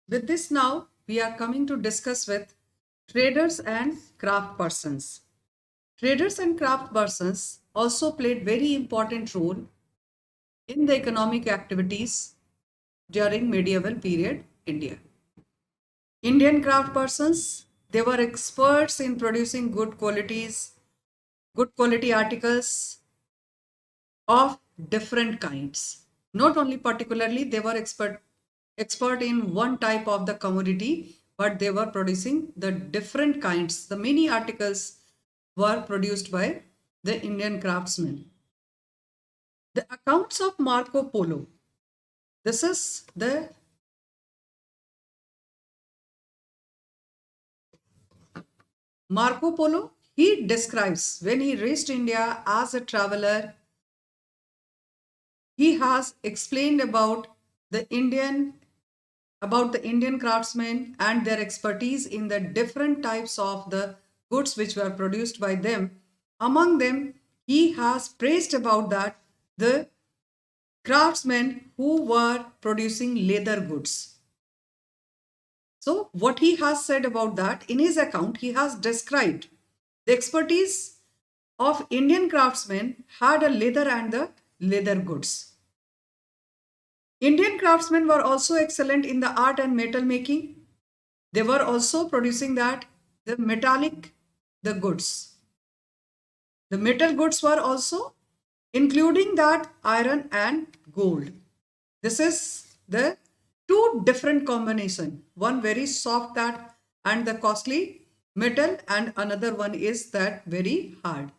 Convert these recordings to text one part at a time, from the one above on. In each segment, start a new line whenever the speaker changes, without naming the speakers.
With this now, we are coming to discuss with traders and craft persons. Traders and craft persons also played very important role in the economic activities during medieval period India. Indian craft persons, they were experts in producing good quality articles of different kinds. Not only particularly they were expert in one type of the commodity, but they were producing the different kinds. The many articles were produced by the Indian craftsmen. The accounts of Marco Polo. This is the Marco Polo. He describes when he reached India as a traveler, he has explained the Indian craftsmen and their expertise in the different types of the goods which were produced by them. Among them, he has praised about that the craftsmen who were producing leather goods. So what he has said about that in his account, he has described the expertise of Indian craftsmen had a leather and the leather goods. Indian craftsmen were also excellent in the art and metal making. They were also producing the goods. The metal goods were also including that iron and gold. This is the two different combination. One very soft that and the costly metal, and another one is that very hard.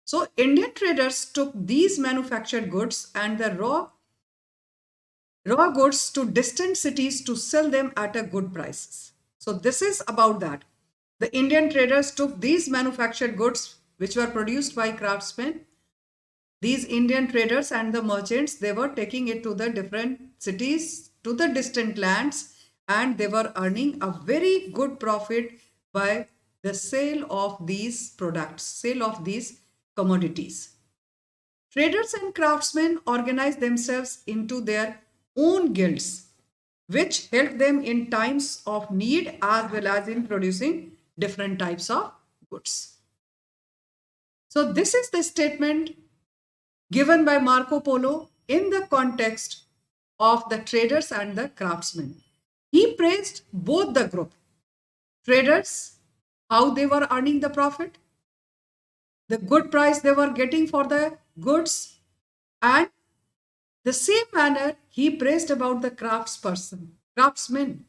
So Indian traders took these manufactured goods and the raw goods to distant cities to sell them at a good prices. So this is about that. The Indian traders took these manufactured goods which were produced by craftsmen. These Indian traders and the merchants, they were taking it to the different cities, to the distant lands, and they were earning a very good profit by the sale of these products, sale of these commodities. Traders and craftsmen organized themselves into their own guilds, which helped them in times of need as well as in producing different types of goods. So this is the statement given by Marco Polo in the context of the traders and the craftsmen. He praised both the group, traders, how they were earning the profit, the good price they were getting for the goods, and the same manner he praised about the craftsmen,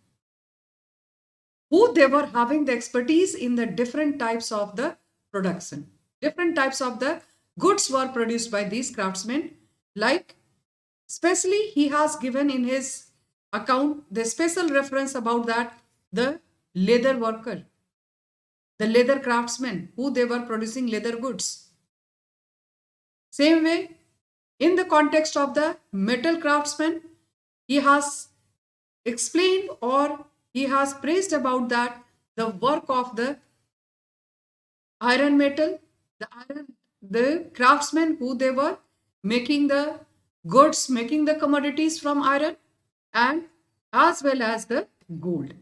who they were having the expertise in the different types of the production. Different types of the goods were produced by these craftsmen. Like, especially he has given in his account the special reference about that the leather worker, the leather craftsmen, who they were producing leather goods. Same way, in the context of the metal craftsman, he has explained or he has praised about that the work of the iron metal, the craftsmen who they were making the goods, making the commodities from iron and as well as the gold.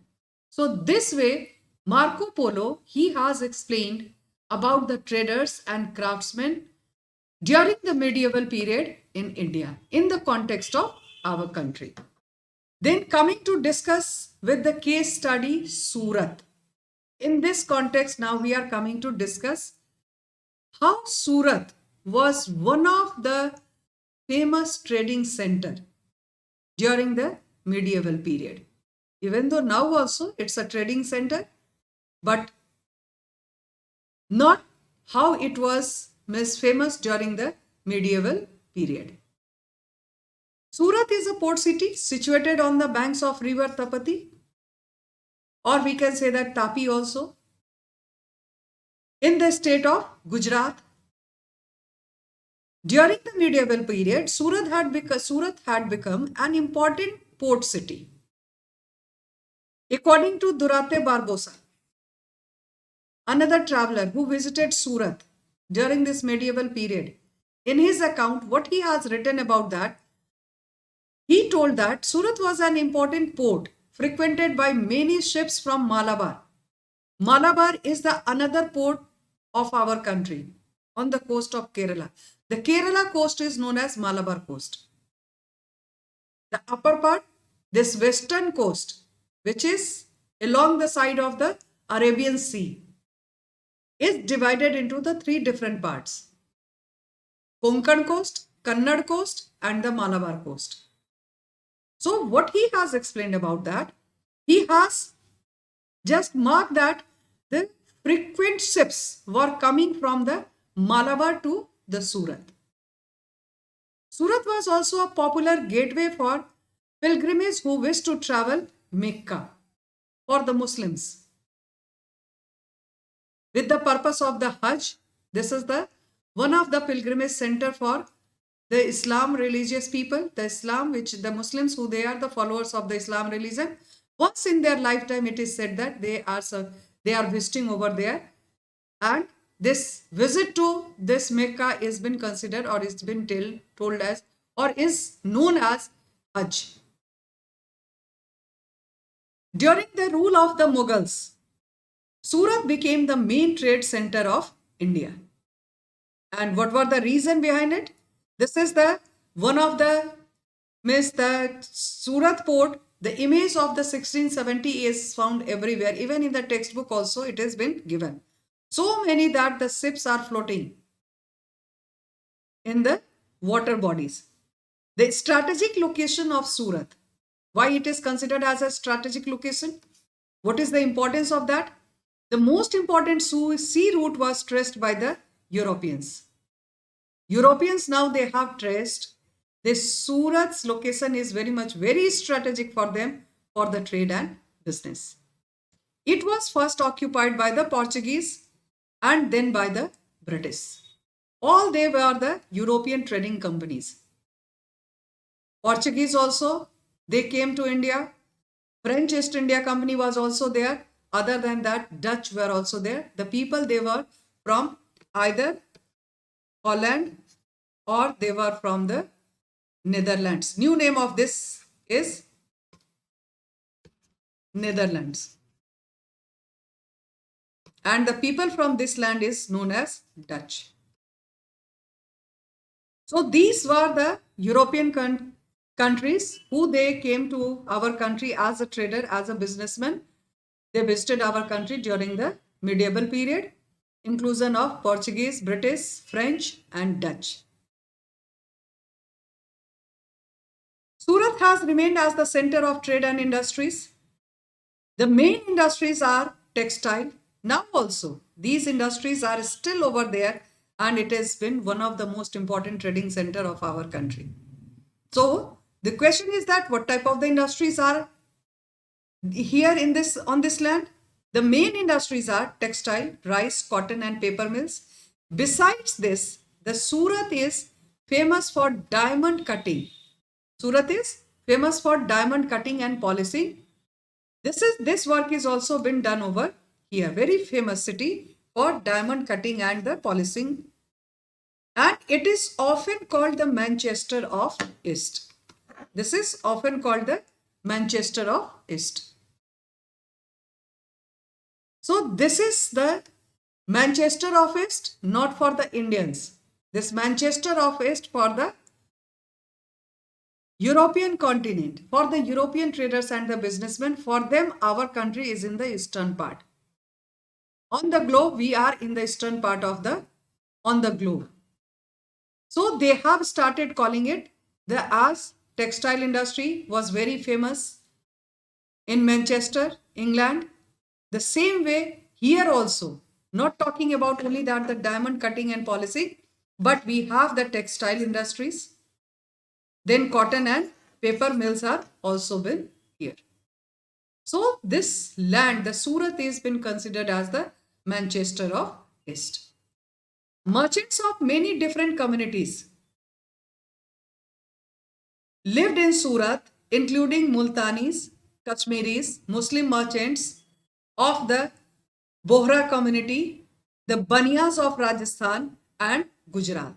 So this way, Marco Polo, he has explained about the traders and craftsmen during the medieval period in India in the context of our country. Then coming to discuss with the case study Surat. In this context, now we are coming to discuss how Surat was one of the famous trading center during the medieval period. Even though now also it's a trading center, but not how it was famous during the medieval period. Surat is a port city situated on the banks of river Tapati, or we can say that Tapi also, in the state of Gujarat. During the medieval period, Surat had become an important port city. According to Durate Barbosa, another traveler who visited Surat during this medieval period, in his account, what he has written about that, he told that Surat was an important port frequented by many ships from Malabar. Malabar is the another port of our country on the coast of Kerala. The Kerala coast is known as Malabar coast. The upper part, this western coast, which is along the side of the Arabian Sea, is divided into the three different parts: Konkan coast, Kannad coast, and the Malabar coast. So what he has explained about that, he has just marked that the frequent ships were coming from the Malabar to the Surat. Surat was also a popular gateway for pilgrims who wish to travel Mecca for the Muslims. With the purpose of the Hajj, this is the one of the pilgrimage center for the Islam religious people, the Islam which the Muslims who they are the followers of the Islam religion. Once in their lifetime, it is said that they are visiting over there, and this visit to this Mecca is been considered or is been told as or is known as Hajj. During the rule of the Mughals, Surat became the main trade center of India. And what were the reason behind it? This is the one of the the Surat port. The image of the 1670 is found everywhere. Even in the textbook also it has been given. So many that the ships are floating in the water bodies. The strategic location of Surat. Why it is considered as a strategic location? What is the importance of that? The most important sea route was traced by the Europeans. Europeans now they have traced this Surat's location is very strategic for them for the trade and business. It was first occupied by the Portuguese and then by the British. All they were the European trading companies. Portuguese also, they came to India. French East India Company was also there. Other than that, Dutch were also there. The people, they were from either Holland or they were from the Netherlands. New name of this is Netherlands. And the people from this land is known as Dutch. So these were the European countries who they came to our country as a trader, as a businessman. They visited our country during the medieval period, inclusion of Portuguese, British, French and Dutch. Surat has remained as the center of trade and industries. The main industries are textile. Now also, these industries are still over there and it has been one of the most important trading center of our country. So, the question is that what type of the industries are here in on this land? The main industries are textile, rice, cotton and paper mills. Besides this, the Surat is famous for diamond cutting. Surat is famous for diamond cutting and polishing. This work is also been done over here. Very famous city for diamond cutting and the polishing. And it is often called the Manchester of East. This is often called the Manchester of East. So this is the Manchester of East, not for the Indians. This Manchester of East for the European continent, for the European traders and the businessmen. For them, our country is in the eastern part. On the globe, we are in the eastern part of the globe. So they have started calling it as textile industry was very famous in Manchester, England. The same way here also, not talking about only that the diamond cutting and polishing, but we have the textile industries. Then cotton and paper mills are also been here. So this land, the Surat, is been considered as the Manchester of East. Merchants of many different communities lived in Surat, including Multanis, Kashmiris, Muslim merchants of the Bohra community, the Baniyas of Rajasthan and Gujarat.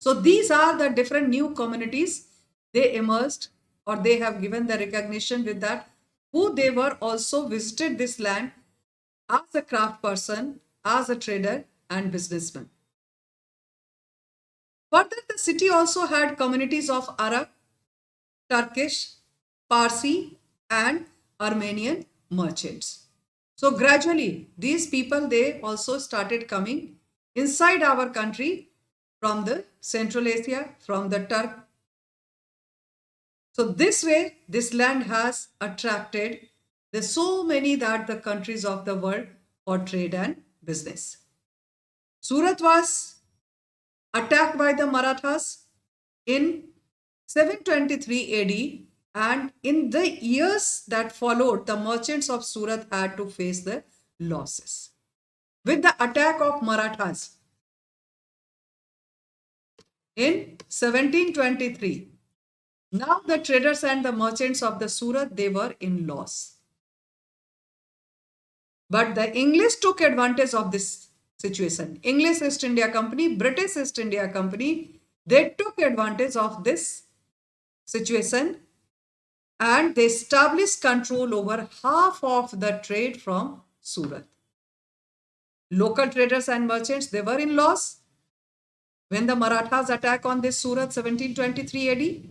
So these are the different new communities. They emerged or they have given the recognition with that who they were also visited this land as a craft person, as a trader and businessman. Further, the city also had communities of Arab, Turkish, Parsi, and Armenian merchants. So gradually, these people they also started coming inside our country from the Central Asia, from the Turk. So this way, this land has attracted the so many that the countries of the world for trade and business. Surat was attacked by the Marathas in 723 AD, and in the years that followed, the merchants of Surat had to face the losses. With the attack of Marathas in 1723, now the traders and the merchants of the Surat they were in loss. But the English took advantage of this situation. English East India Company, British East India Company, they took advantage of this situation and they established control over half of the trade from Surat. Local traders and merchants, they were in loss. When the Marathas attack on this Surat 1723 AD,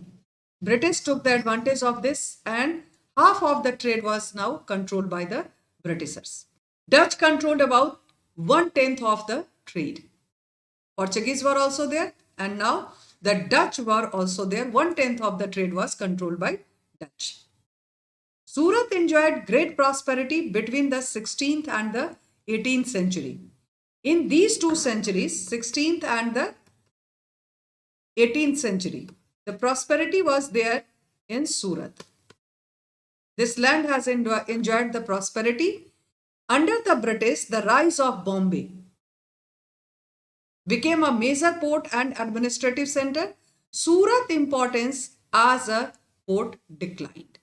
British took the advantage of this and half of the trade was now controlled by the Britishers. Dutch controlled about 1/10 of the trade. Portuguese were also there and now the Dutch were also there. 1/10 of the trade was controlled by Dutch. Surat enjoyed great prosperity between the 16th and the 18th century. In these two centuries, 16th and the 18th century, the prosperity was there in Surat. This land has enjoyed the prosperity. Under the British, the rise of Bombay became a major port and administrative center. Surat importance as a port declined.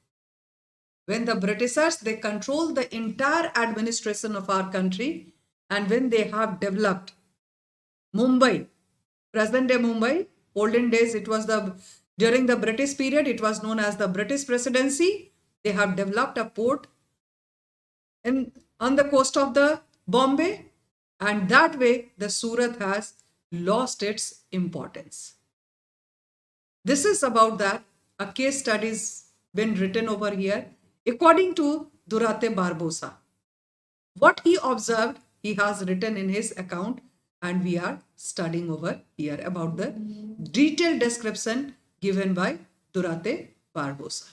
When the Britishers, they controlled the entire administration of our country, and when they have developed Mumbai, present day Mumbai, olden days it was during the British period, it was known as the British Presidency. They have developed a port on the coast of the Bombay, and that way the Surat has lost its importance. This is about that. A case study has been written over here. According to Durate Barbosa, what he observed, he has written in his account, and we are studying over here about the detailed description given by Durate Barbosa.